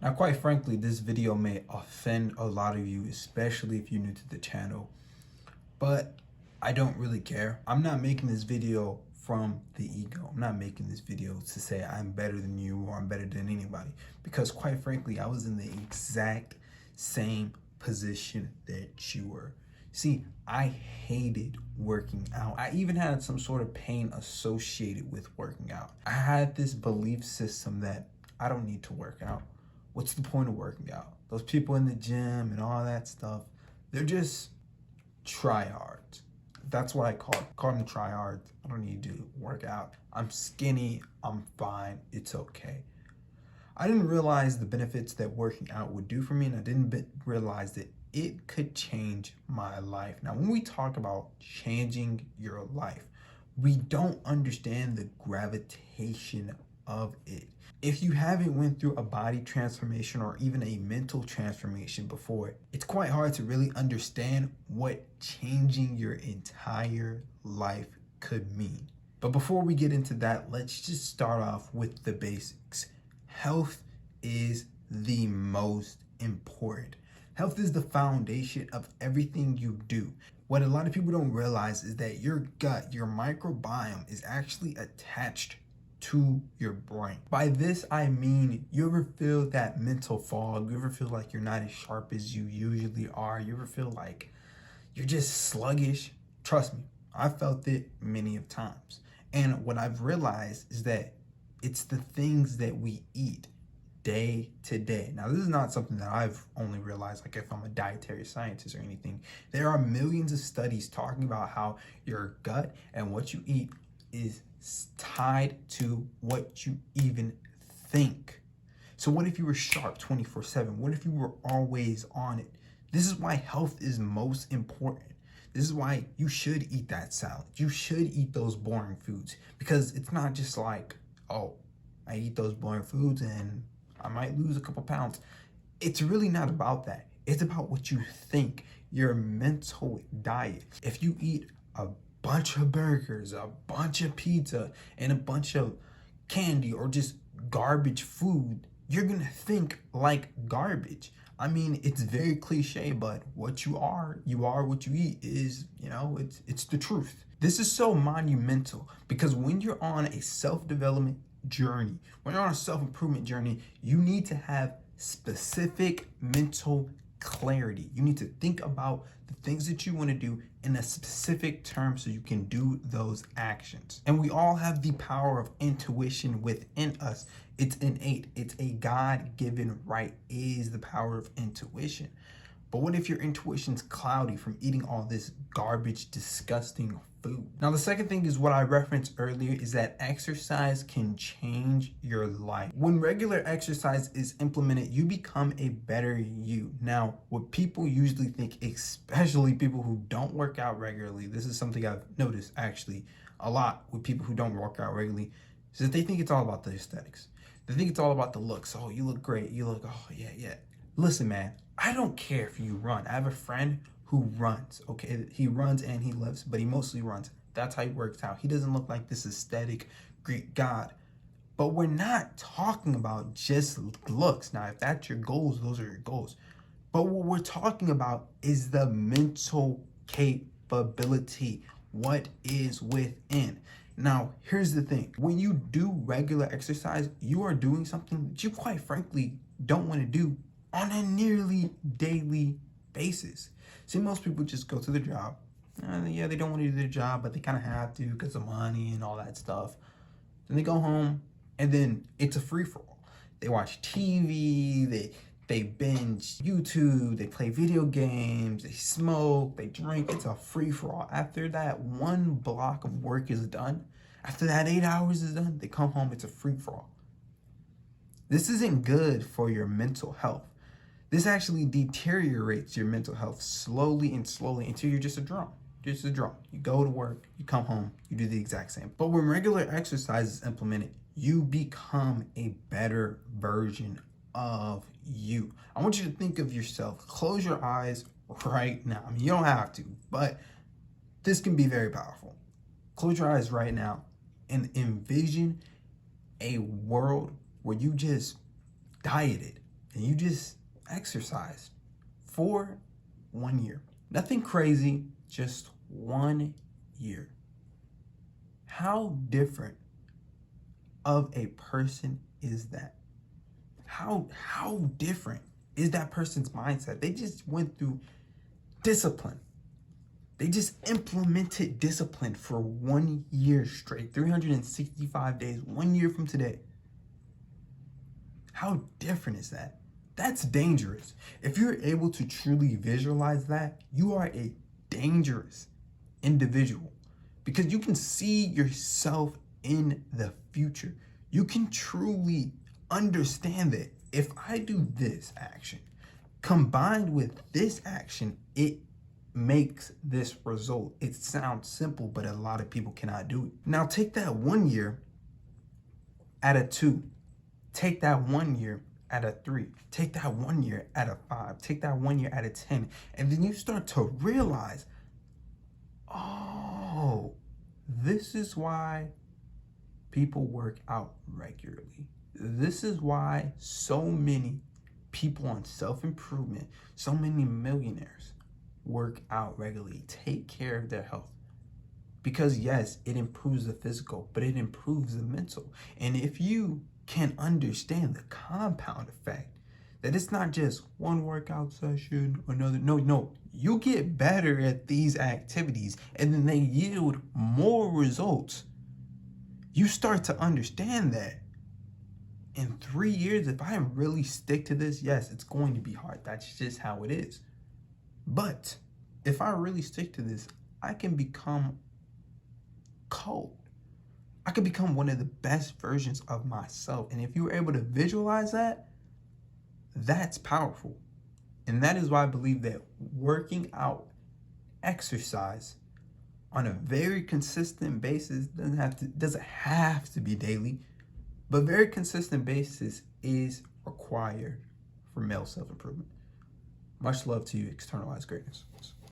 Now, quite frankly, this video may offend a lot of you, especially if you're new to the channel, but I don't really care. I'm not making this video from the ego. I'm not making this video to say I'm better than you or I'm better than anybody, because quite frankly, I was in the exact same position that you were. See, I hated working out. I even had some sort of pain associated with working out. I had this belief system that I don't need to work out. What's the point of working out? Those people in the gym and all that stuff, they're just tryhards. That's what I call them tryhards. I don't need to work out. I'm skinny, I'm fine, it's okay. I didn't realize the benefits that working out would do for me, and I didn't realize that it could change my life. Now, when we talk about changing your life, we don't understand the gravitation of it. If you haven't went through a body transformation or even a mental transformation before, it's quite hard to really understand what changing your entire life could mean. But before we get into that, let's just start off with the basics. Health is the most important. Health is the foundation of everything you do. What a lot of people don't realize is that your gut, your microbiome, is actually attached to your brain. By this, I mean, you ever feel that mental fog? You ever feel like you're not as sharp as you usually are? You ever feel like you're just sluggish? Trust me, I felt it many of times. And what I've realized is that it's the things that we eat day to day. Now, this is not something that I've only realized, like if I'm a dietary scientist or anything. There are millions of studies talking about how your gut and what you eat is tied to what you even think. So what if you were sharp 24/7? What if you were always on it? This is why health is most important. This is why you should eat that salad. You should eat those boring foods, because it's not just like, oh, I eat those boring foods and I might lose a couple pounds. It's really not about that. It's about what you think, your mental diet. If you eat a bunch of burgers, a bunch of pizza, and a bunch of candy or just garbage food, you're gonna think like garbage. I mean, it's very cliche, but what you are what you eat is, it's the truth. This is so monumental because when you're on a self-development journey, when you're on a self-improvement journey, you need to have specific mental clarity. You need to think about the things that you want to do in a specific term so you can do those actions. And we all have the power of intuition within us. It's innate. It's a God-given right, is the power of intuition. But what if your intuition's cloudy from eating all this garbage, disgusting food? Now, the second thing is what I referenced earlier, is that exercise can change your life. When regular exercise is implemented, you become a better you. Now, what people usually think, especially people who don't work out regularly, this is something I've noticed actually a lot with people who don't work out regularly, is that they think it's all about the aesthetics. They think it's all about the looks. Oh, you look great. You look, oh, yeah. Listen, man, I don't care if you run. I have a friend who runs, okay? He runs and he lifts, but he mostly runs. That's how he works out. He doesn't look like this aesthetic Greek god. But we're not talking about just looks. Now, if that's your goals, those are your goals. But what we're talking about is the mental capability, what is within. Now, here's the thing. When you do regular exercise, you are doing something that you quite frankly don't want to do on a nearly daily basis. See, most people just go to their job. Yeah, they don't want to do their job, but they kind of have to because of money and all that stuff. Then they go home, and then it's a free-for-all. They watch TV, they binge YouTube, they play video games, they smoke, they drink. It's a free-for-all. After that one block of work is done, after that 8 hours is done, they come home, it's a free-for-all. This isn't good for your mental health. This actually deteriorates your mental health slowly until you're just a drone. Just a drone. You go to work, you come home, you do the exact same. But when regular exercise is implemented, you become a better version of you. I want you to think of yourself. Close your eyes right now. I mean, you don't have to, but this can be very powerful. Close your eyes right now and envision a world where you just dieted and you just exercised for 1 year. Nothing crazy, just 1 year. How different of a person is that? How different is that person's mindset? They just went through discipline. They just implemented discipline for 1 year straight, 365 days, 1 year from today. How different is that? That's dangerous. If you're able to truly visualize that, you are a dangerous individual because you can see yourself in the future. You can truly understand that if I do this action combined with this action, it makes this result. It sounds simple, but a lot of people cannot do it. Now take that 1 year at a 2. Take that 1 year at a 3. Take that 1 year at a 5. Take that 1 year at a 10. And then you start to realize, oh, this is why people work out regularly. This is why so many people on self-improvement, so many millionaires work out regularly, take care of their health. Because yes, it improves the physical, but it improves the mental. And if you can understand the compound effect, that it's not just one workout session, another, no, you get better at these activities and then they yield more results. You start to understand that in 3 years, if I really stick to this, yes, it's going to be hard. That's just how it is. But if I really stick to this, I can become cold. I could become one of the best versions of myself. And if you're able to visualize that, that's powerful. And that is why I believe that working out, exercise on a very consistent basis doesn't have to be daily, but very consistent basis is required for male self-improvement. Much love to you, Externalize Greatness.